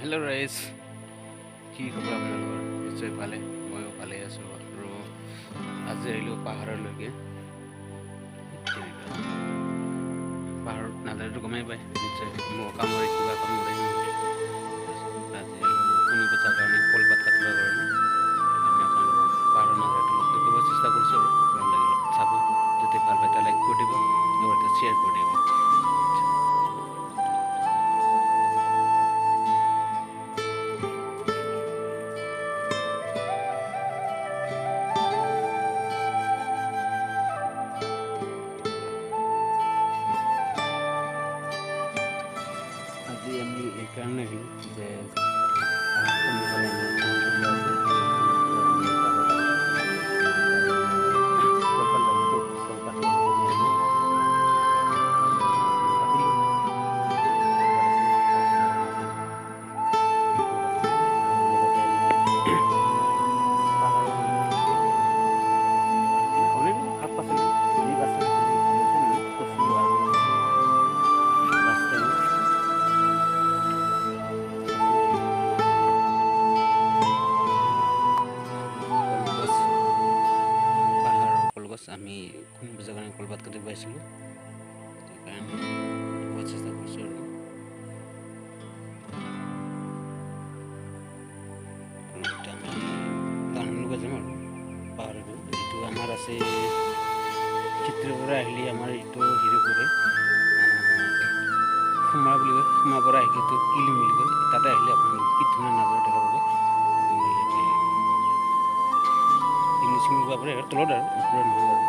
Hello' ৰাইজ, কি খবৰ আপোনালোকৰ? নিশ্চয় ভালে, ময়ো ভালে আছোঁ। আৰু আজি আহিলোঁ পাহাৰলৈকে। পাহাৰত নাযায়তো গমেই পায়, নিশ্চয় মোৰ কাম কৰে, কিবা কাম কৰে। আজি শুনিব যোৱাৰ কাৰণে কলপাত কাটিবৰ কাৰণে আমি আপোনালোকক পাহাৰৰ নাজাৰটো দেখুৱাব চেষ্টা কৰিছোঁ। আৰু ভাল লাগিলে চাব, যদি ভাল পায় তেতিয়া লাইক কৰি দিব, লগতে শ্বেয়াৰ কৰি দিব। আজি আমি এইকাৰণে আহিলোঁ যে আমি কোন জায়গায় কলপাত কাটি পাইছিলোঁ, সেইকাৰণে বহুত চেষ্টা কৰিছোঁ। আৰু এতিয়া আমি টাউনলৈকে যাম। আৰু পাহাৰটো এইটো আমাৰ আছে চিত্ৰৰ পৰা আহিলে আমাৰ এইটো হেৰি পৰে সোমা বুলি কয়, সোমাৰ পৰা আহিলে এইটো কিলিং বুলি কয়। তাতে আহিলে আপোনালোকে কি ধুনীয়া নাজাৰা দেখা পাব। ইংলিছ মিডিয়াম পাৰে তলত আৰু ওপৰত নহয় আৰু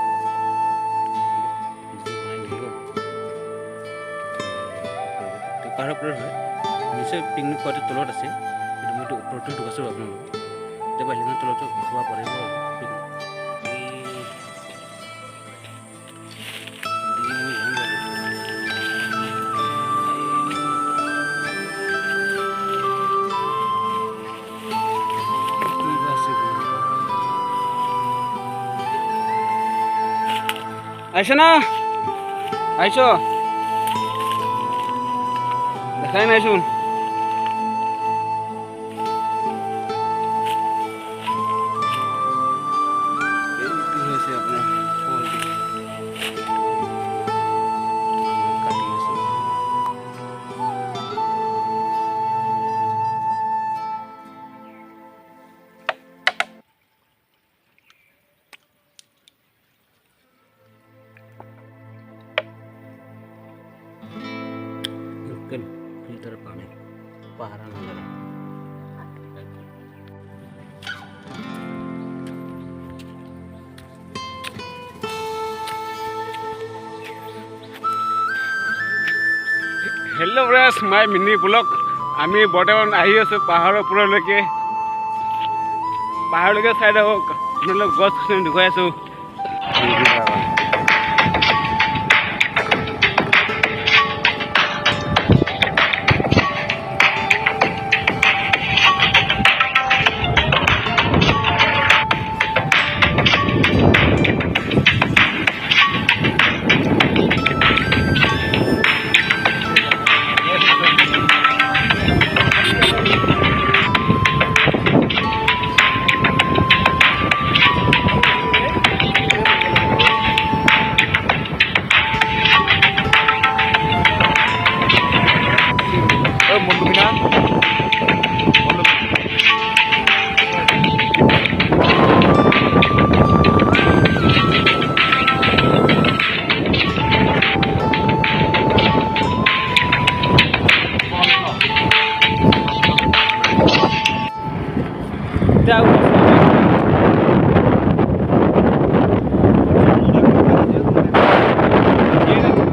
পাহাৰৰ ওপৰত হয়। নিশ্চয় পিকনিক খোৱাটো তলত আছে, কিন্তু মইতো ওপৰতে ঢুকাইছোঁ আপোনালোকক। কেতিয়াবা আহিলে তলতো খোৱা পাৰিব আৰু আহিছ না, আহিছ দেখাই নাইচোন। এইটো হৈছে আপোনাৰ কাটি আছোঁ। लोकल फिल्टर पानी पहाड़ा नजारा। Hello' friends, my mini blog. আমি বৰ্তমান আহি আছোঁ পাহাৰৰ ওপৰলৈকে। পাহাৰলৈকে চাই থাকক, আপোনালোক গছ গছনি দেখুৱাই আছোঁ।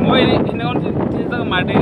মই মাটি